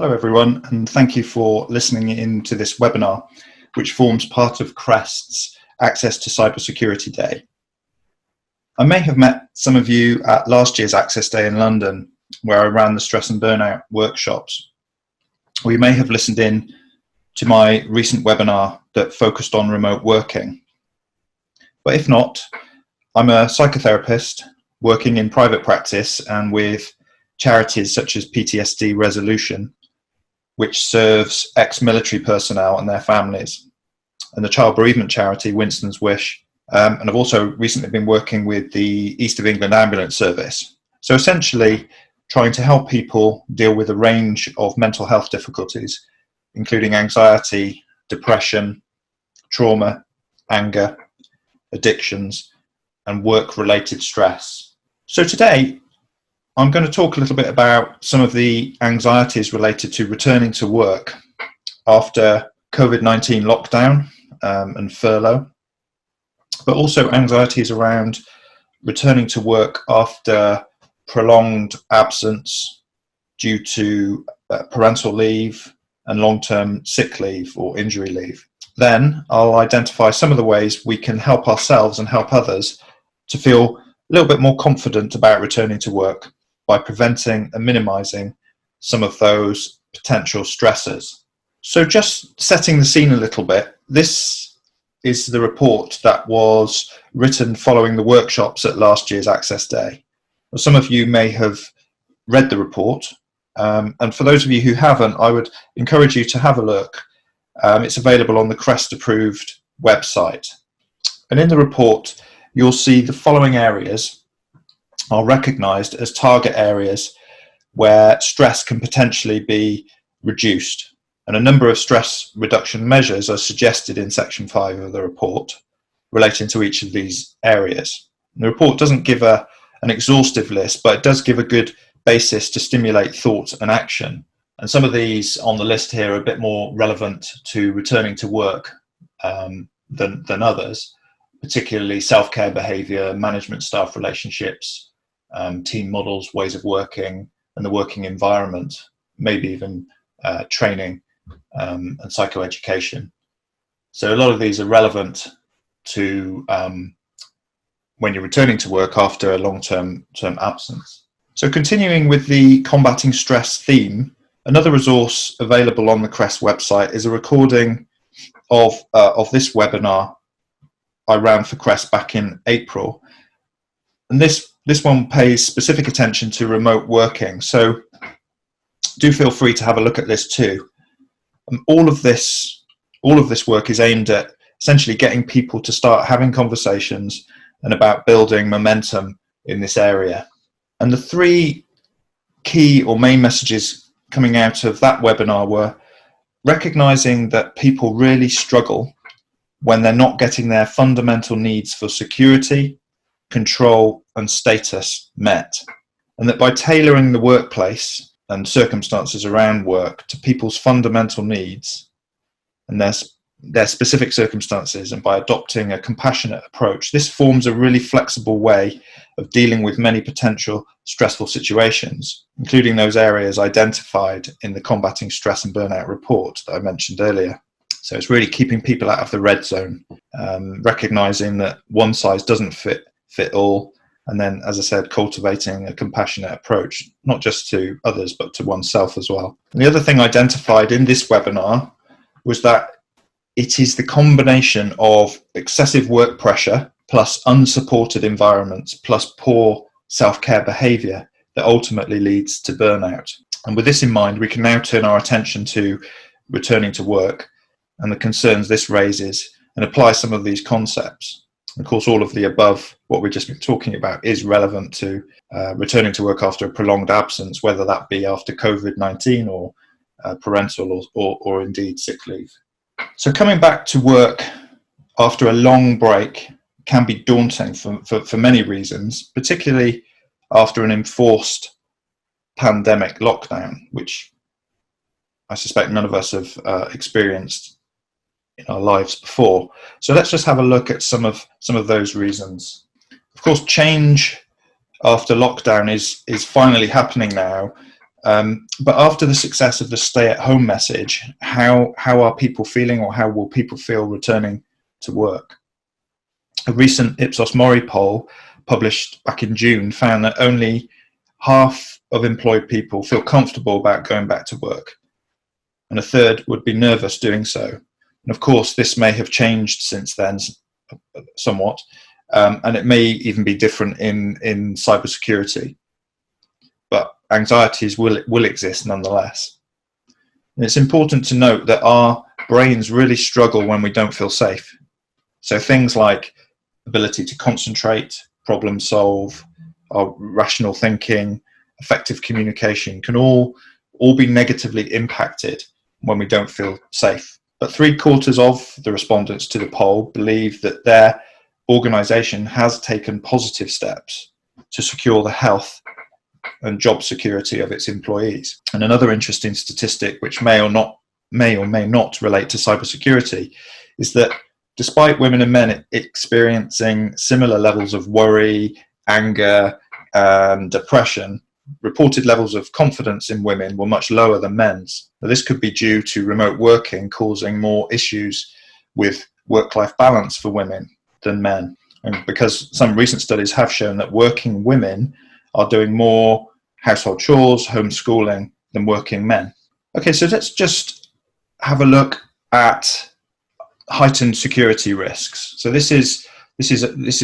Hello everyone, and thank you for listening in to this webinar, which forms part of CREST's Access to Cybersecurity Day. I may have met some of you at last year's Access Day in London, where I ran the stress and burnout workshops. Or you may have listened in to my recent webinar that focused on remote working. But if not, I'm a psychotherapist working in private practice and with charities such as PTSD Resolution, which serves ex-military personnel and their families, and the child bereavement charity Winston's Wish. And I've also recently been working with the East of England Ambulance Service. So essentially trying to help people deal with a range of mental health difficulties, including anxiety, depression, trauma, anger, addictions, and work-related stress. So today, I'm going to talk a little bit about some of the anxieties related to returning to work after COVID-19 lockdown and furlough, but also anxieties around returning to work after prolonged absence due to parental leave and long-term sick leave or injury leave. Then I'll identify some of the ways we can help ourselves and help others to feel a little bit more confident about returning to work by preventing and minimising some of those potential stressors. So just setting the scene a little bit, this is the report that was written following the workshops at last year's Access Day. Well, some of you may have read the report, and for those of you who haven't, I would encourage you to have a look. It's available on the CREST approved website. And in the report, you'll see the following areas are recognised as target areas where stress can potentially be reduced. And a number of stress reduction measures are suggested in section 5 of the report relating to each of these areas. And the report doesn't give an exhaustive list, but it does give a good basis to stimulate thought and action. And some of these on the list here are a bit more relevant to returning to work than others, particularly self-care behaviour, management staff relationships, team models, ways of working, and the working environment, maybe even training and psychoeducation. So a lot of these are relevant to when you're returning to work after a long-term absence. So continuing with the combating stress theme, another resource available on the CREST website is a recording of this webinar I ran for CREST back in April. And this one pays specific attention to remote working, so do feel free to have a look at this too. All of this work is aimed at essentially getting people to start having conversations and about building momentum in this area. And the three key or main messages coming out of that webinar were recognizing that people really struggle when they're not getting their fundamental needs for security, control, and status met, and that by tailoring the workplace and circumstances around work to people's fundamental needs and their specific circumstances, and by adopting a compassionate approach, this forms a really flexible way of dealing with many potential stressful situations, including those areas identified in the Combating Stress and Burnout report that I mentioned earlier. So it's really keeping people out of the red zone, recognizing that one size doesn't fit all, and then, as I said, cultivating a compassionate approach, not just to others, but to oneself as well. And the other thing identified in this webinar was that it is the combination of excessive work pressure plus unsupported environments plus poor self-care behaviour that ultimately leads to burnout. And with this in mind, we can now turn our attention to returning to work and the concerns this raises and apply some of these concepts. Of course, all of the above, what we've just been talking about, is relevant to returning to work after a prolonged absence, whether that be after COVID-19 or parental or indeed sick leave. So coming back to work after a long break can be daunting for many reasons, particularly after an enforced pandemic lockdown, which I suspect none of us have experienced in our lives before. So let's just have a look at some of those reasons. Of course, change after lockdown is finally happening now, But after the success of the stay-at-home message, how are people feeling, or how will people feel returning to work? A recent Ipsos Mori poll published back in June found that only half of employed people feel comfortable about going back to work, and a third would be nervous doing so. And of course, this may have changed since then somewhat, and it may even be different in cybersecurity. But anxieties will exist nonetheless. And it's important to note that our brains really struggle when we don't feel safe. So things like ability to concentrate, problem solve, our rational thinking, effective communication can all be negatively impacted when we don't feel safe. But 3/4 of the respondents to the poll believe that their organisation has taken positive steps to secure the health and job security of its employees. And another interesting statistic, which may or may not relate to cybersecurity, is that despite women and men experiencing similar levels of worry, anger, depression, reported levels of confidence in women were much lower than men's. Now, this could be due to remote working causing more issues with work-life balance for women than men, and because some recent studies have shown that working women are doing more household chores, homeschooling, than working men. Okay, so let's just have a look at heightened security risks. So this is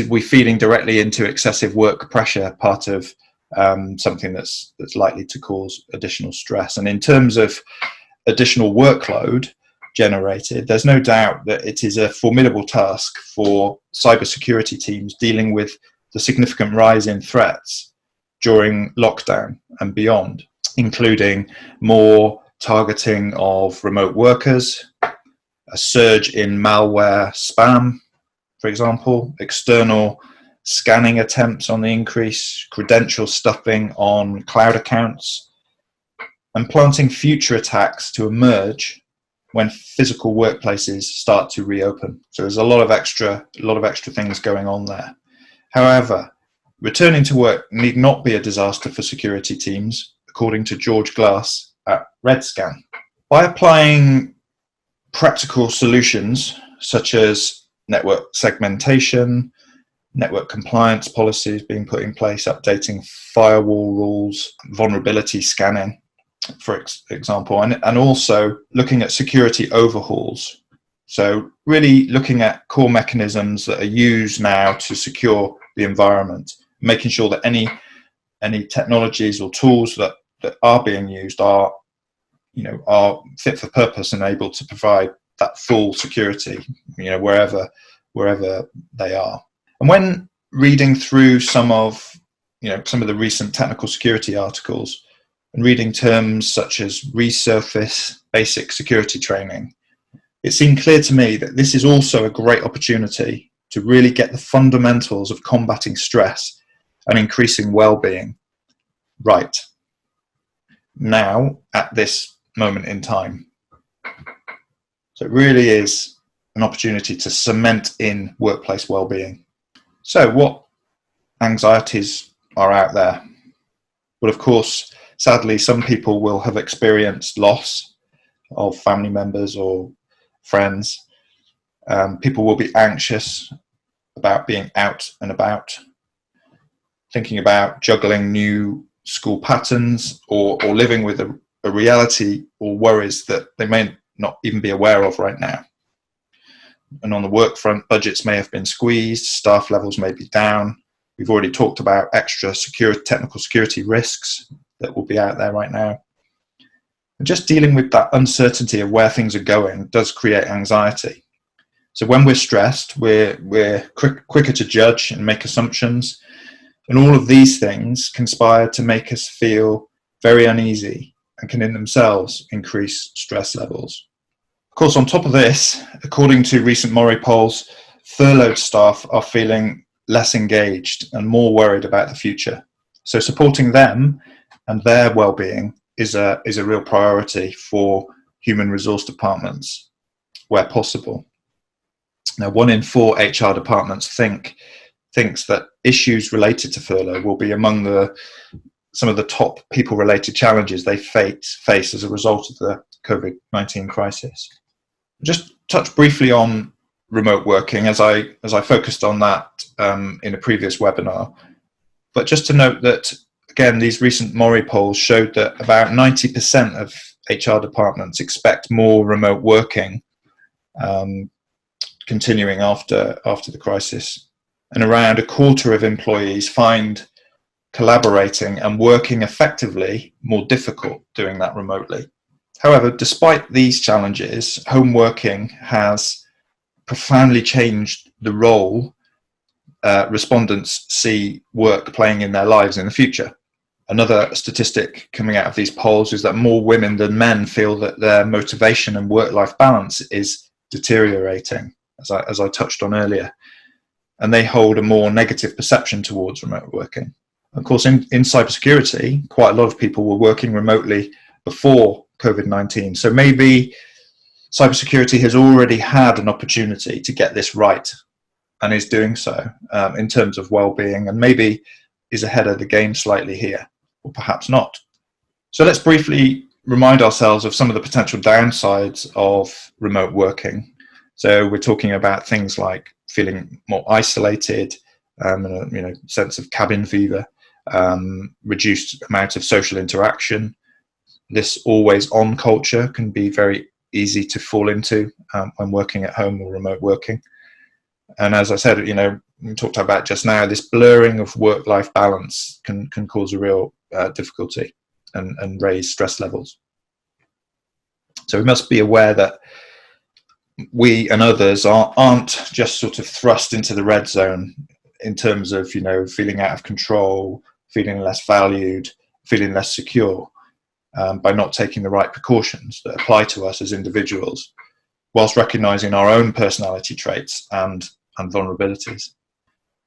we feeding directly into excessive work pressure, part of something that's likely to cause additional stress. And in terms of additional workload generated, there's no doubt that it is a formidable task for cybersecurity teams dealing with the significant rise in threats during lockdown and beyond, including more targeting of remote workers, a surge in malware spam, for example, external scanning attempts on the increase, credential stuffing on cloud accounts, and planting future attacks to emerge when physical workplaces start to reopen. So there's a lot of extra things going on there. However, returning to work need not be a disaster for security teams, according to George Glass at RedScan. By applying practical solutions such as network segmentation, network compliance policies being put in place, updating firewall rules, vulnerability scanning, for example, and also looking at security overhauls. So really looking at core mechanisms that are used now to secure the environment, making sure that any technologies or tools that are being used are fit for purpose and able to provide that full security, wherever they are. And when reading through some of the recent technical security articles and reading terms such as resurface basic security training, it seemed clear to me that this is also a great opportunity to really get the fundamentals of combating stress and increasing well-being right now at this moment in time. So it really is an opportunity to cement in workplace well-being. So what anxieties are out there? Well, of course, sadly, some people will have experienced loss of family members or friends. People will be anxious about being out and about, thinking about juggling new school patterns or living with a reality or worries that they may not even be aware of right now. And on the work front, budgets may have been squeezed, staff levels may be down. We've already talked about extra technical security risks that will be out there right now. And just dealing with that uncertainty of where things are going does create anxiety. So when we're stressed, we're quicker to judge and make assumptions. And all of these things conspire to make us feel very uneasy and can in themselves increase stress levels. Of course, on top of this, according to recent Mori polls, furloughed staff are feeling less engaged and more worried about the future. So supporting them and their well-being is a real priority for human resource departments where possible. Now, 1 in 4 HR departments thinks that issues related to furlough will be among the some of the top people-related challenges they face as a result of the COVID-19 crisis. Just touch briefly on remote working, as I focused on that in a previous webinar. But just to note that, again, these recent Mori polls showed that about 90% of HR departments expect more remote working continuing after the crisis. And around a quarter of employees find collaborating and working effectively more difficult doing that remotely. However, despite these challenges, home working has profoundly changed the role respondents see work playing in their lives in the future. Another statistic coming out of these polls is that more women than men feel that their motivation and work-life balance is deteriorating, as I touched on earlier, and they hold a more negative perception towards remote working. Of course, in cybersecurity, quite a lot of people were working remotely before COVID-19, so maybe cybersecurity has already had an opportunity to get this right and is doing so in terms of well-being, and maybe is ahead of the game slightly here, or perhaps not. So let's briefly remind ourselves of some of the potential downsides of remote working. So we're talking about things like feeling more isolated, and a sense of cabin fever, reduced amount of social interaction. This always-on culture can be very easy to fall into when working at home or remote working. And as I said, we talked about just now, this blurring of work-life balance can cause a real difficulty and raise stress levels. So we must be aware that we and others aren't just sort of thrust into the red zone in terms of, feeling out of control, feeling less valued, feeling less secure by not taking the right precautions that apply to us as individuals, whilst recognizing our own personality traits and vulnerabilities.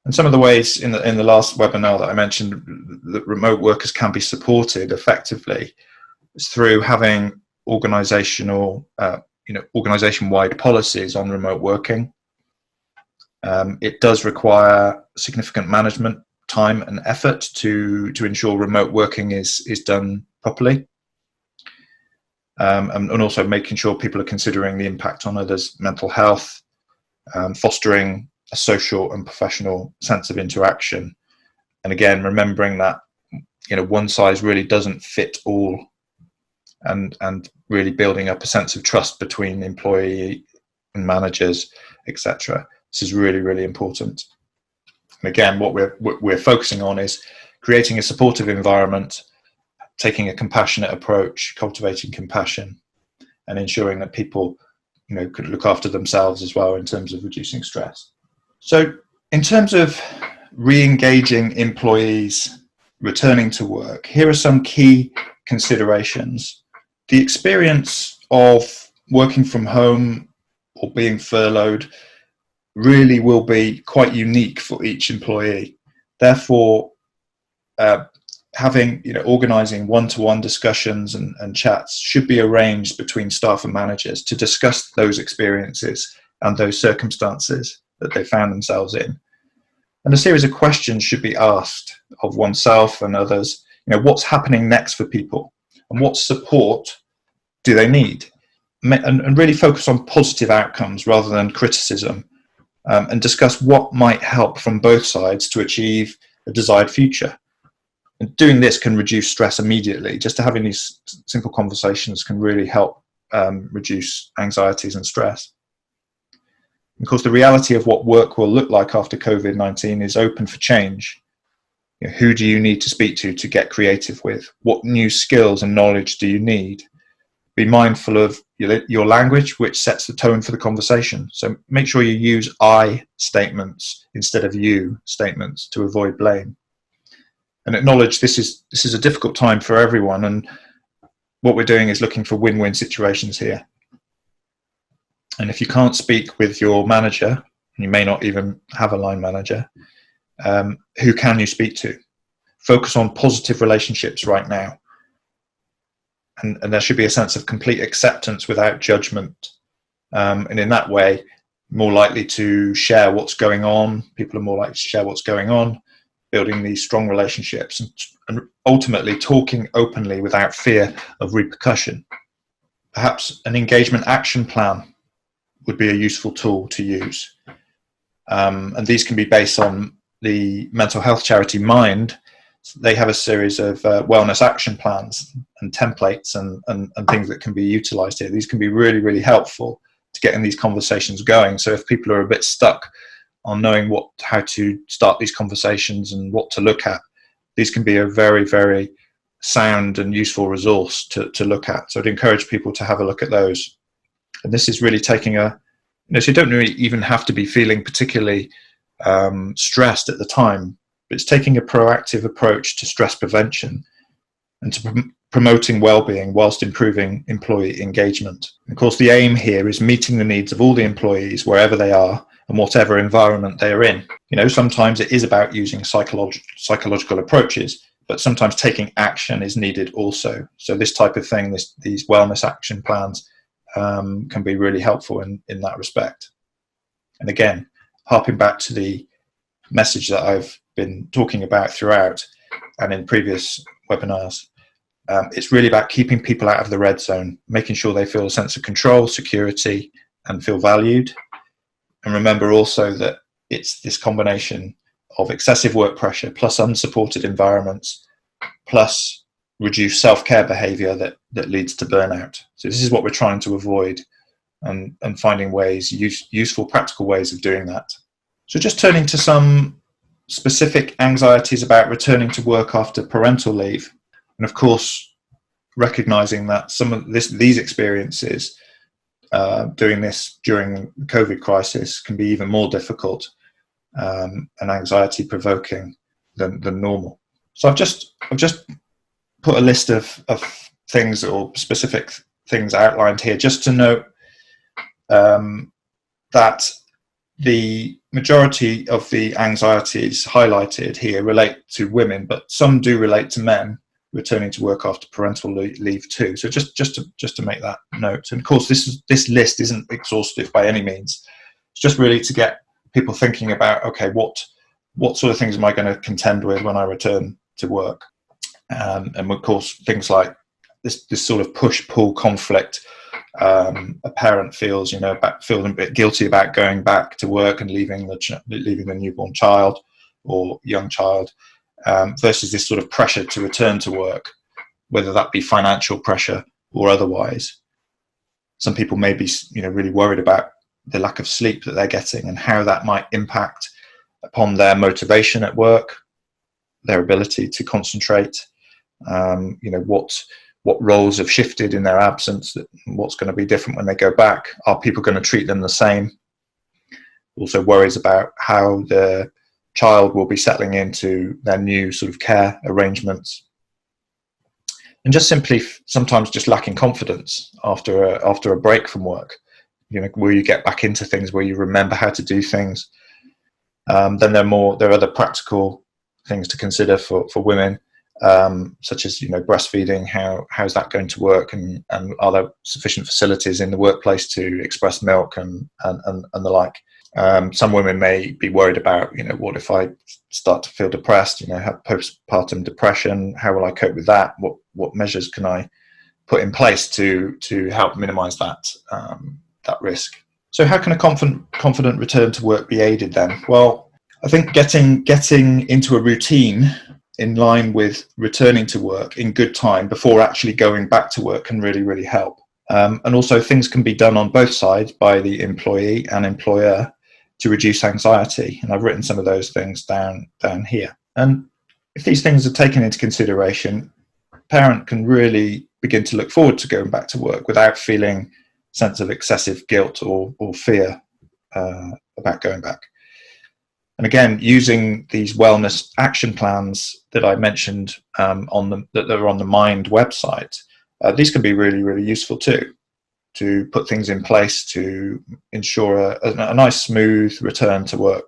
And some of the ways in the last webinar that I mentioned that remote workers can be supported effectively is through having organization-wide policies on remote working. It does require significant management time and effort to ensure remote working is done properly. And also making sure people are considering the impact on others' mental health, fostering a social and professional sense of interaction. And again, remembering that, one size really doesn't fit all, and really building up a sense of trust between employee and managers, etc. This is really, really important. And again, what we're focusing on is creating a supportive environment, taking a compassionate approach, cultivating compassion, and ensuring that people, could look after themselves as well in terms of reducing stress. So in terms of re-engaging employees returning to work, here are some key considerations. The experience of working from home or being furloughed really will be quite unique for each employee. Therefore, organising one-to-one discussions and chats should be arranged between staff and managers to discuss those experiences and those circumstances that they found themselves in. And a series of questions should be asked of oneself and others. What's happening next for people, and what support do they need? And really focus on positive outcomes rather than criticism, and discuss what might help from both sides to achieve a desired future. And doing this can reduce stress immediately. Just having these simple conversations can really help reduce anxieties and stress. Of course, the reality of what work will look like after COVID-19 is open for change. Who do you need to speak to get creative with? What new skills and knowledge do you need? Be mindful of your language, which sets the tone for the conversation. So make sure you use I statements instead of you statements to avoid blame. And acknowledge this is a difficult time for everyone, and what we're doing is looking for win-win situations here. And if you can't speak with your manager, and you may not even have a line manager, who can you speak to? Focus on positive relationships right now. And there should be a sense of complete acceptance without judgment. And in that way, more likely to share what's going on. People are more likely to share what's going on. building these strong relationships, and ultimately talking openly without fear of repercussion. Perhaps an engagement action plan would be a useful tool to use. And these can be based on the mental health charity Mind. They have a series of wellness action plans and templates and things that can be utilized here. These can be really, really helpful to getting these conversations going. So if people are a bit stuck on knowing how to start these conversations and what to look at, these can be a very, very sound and useful resource to look at. So I'd encourage people to have a look at those. And this is really taking so you don't really even have to be feeling particularly stressed at the time, but it's taking a proactive approach to stress prevention and to promoting well-being whilst improving employee engagement. And of course, the aim here is meeting the needs of all the employees wherever they are and whatever environment they are in. Sometimes it is about using psychological approaches, but sometimes taking action is needed also. So this type of thing, these wellness action plans, can be really helpful in that respect. And again, harping back to the message that I've been talking about throughout and in previous webinars, it's really about keeping people out of the red zone, making sure they feel a sense of control, security, and feel valued. And remember also that it's this combination of excessive work pressure plus unsupported environments plus reduced self-care behavior that leads to burnout. So this is what we're trying to avoid, and finding ways, useful practical ways of doing that. So just turning to some specific anxieties about returning to work after parental leave, and of course recognizing that some of these experiences doing this during the COVID crisis can be even more difficult and anxiety provoking than normal. So I've just put a list of things or specific things outlined here, just to note that the majority of the anxieties highlighted here relate to women, but some do relate to men returning to work after parental leave too. So just to make that note. And of course, this list isn't exhaustive by any means. It's just really to get people thinking about, okay, what sort of things am I going to contend with when I return to work? And of course, things like this sort of push-pull conflict. A parent feels, feeling a bit guilty about going back to work and leaving the newborn child or young child, versus this sort of pressure to return to work, whether that be financial pressure or otherwise. Some people may be, really worried about the lack of sleep that they're getting and how that might impact upon their motivation at work, their ability to concentrate. What roles have shifted in their absence, what's going to be different when they go back? Are people going to treat them the same? Also worries about how the child will be settling into their new sort of care arrangements. And just simply sometimes just lacking confidence after a break from work. Will you get back into things? Will you remember how to do things? Then there are other practical things to consider for women. Such as breastfeeding, how's that going to work, and are there sufficient facilities in the workplace to express milk and the like. Some women may be worried about what if I start to feel depressed, have postpartum depression, how will I cope with that, what measures can I put in place to help minimize that risk. So how can a confident return to work be aided then? Well, I think getting into a routine in line with returning to work in good time before actually going back to work can really, really help. And also things can be done on both sides by the employee and employer to reduce anxiety. And I've written some of those things down here. And if these things are taken into consideration, a parent can really begin to look forward to going back to work without feeling a sense of excessive guilt or fear about going back. And again, using these wellness action plans that I mentioned that are on the Mind website, these can be really, really useful too, to put things in place to ensure a nice, smooth return to work.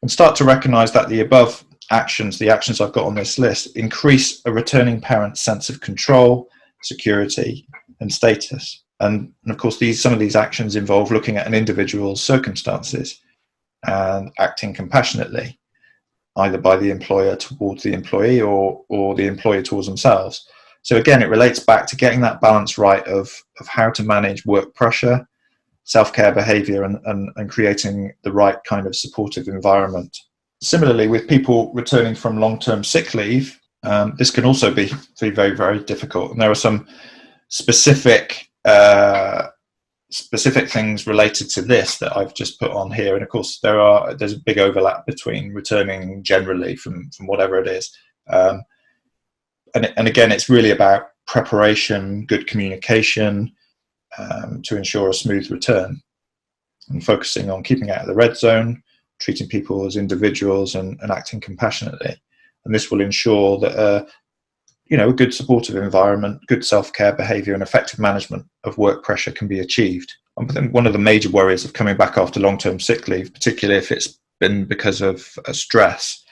And start to recognize that the above actions, the actions I've got on this list, increase a returning parent's sense of control, security, and status. And of course, some of these actions involve looking at an individual's circumstances and acting compassionately. either by the employer towards the employee or the employer towards themselves. So again, it relates back to getting that balance right of how to manage work pressure, self-care behaviour, and creating the right kind of supportive environment. Similarly, with people returning from long-term sick leave, this can also be very, very difficult. And there are some specific things related to this that I've just put on here. And of course, there's a big overlap between returning generally from whatever it is. And again, it's really about preparation, good communication, to ensure a smooth return, and focusing on keeping out of the red zone, treating people as individuals, and acting compassionately. And this will ensure that a good supportive environment, good self-care behaviour, and effective management of work pressure can be achieved. I think one of the major worries of coming back after long-term sick leave, particularly if it's been because of stress,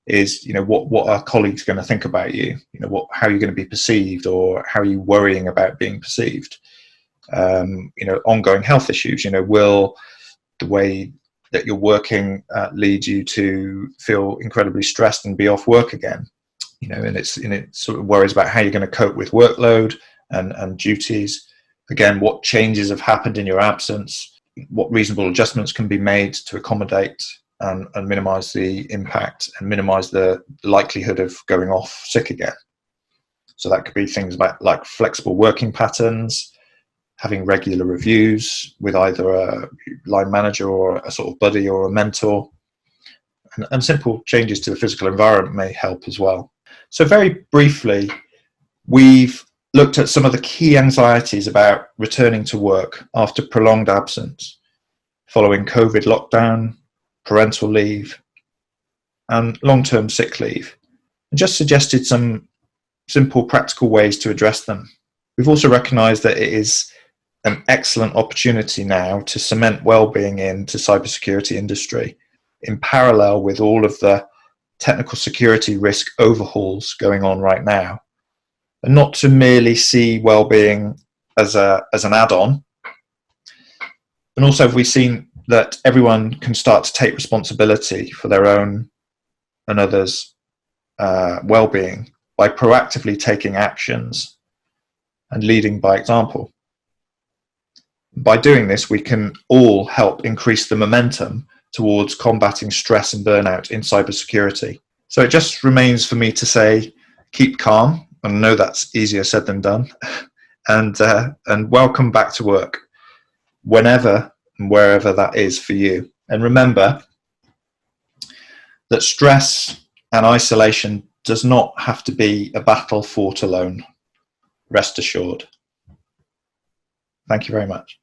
is what are colleagues going to think about you? How are you going to be perceived, or how are you worrying about being perceived? Ongoing health issues. Will the way that you're working lead you to feel incredibly stressed and be off work again? And it sort of worries about how you're going to cope with workload and duties. Again, what changes have happened in your absence? What reasonable adjustments can be made to accommodate and minimise the impact and minimise the likelihood of going off sick again? So that could be things like flexible working patterns, having regular reviews with either a line manager or a sort of buddy or a mentor, and simple changes to the physical environment may help as well. So very briefly, we've looked at some of the key anxieties about returning to work after prolonged absence, following COVID lockdown, parental leave, and long-term sick leave, and just suggested some simple practical ways to address them. We've also recognised that it is an excellent opportunity now to cement wellbeing into cybersecurity industry in parallel with all of the technical security risk overhauls going on right now, and not to merely see wellbeing as an add-on. And also, have we seen that everyone can start to take responsibility for their own and others' well-being by proactively taking actions and leading by example. By doing this, we can all help increase the momentum towards combating stress and burnout in cybersecurity. So it just remains for me to say, keep calm. I know that's easier said than done. And welcome back to work, whenever and wherever that is for you. And remember that stress and isolation does not have to be a battle fought alone. Rest assured. Thank you very much.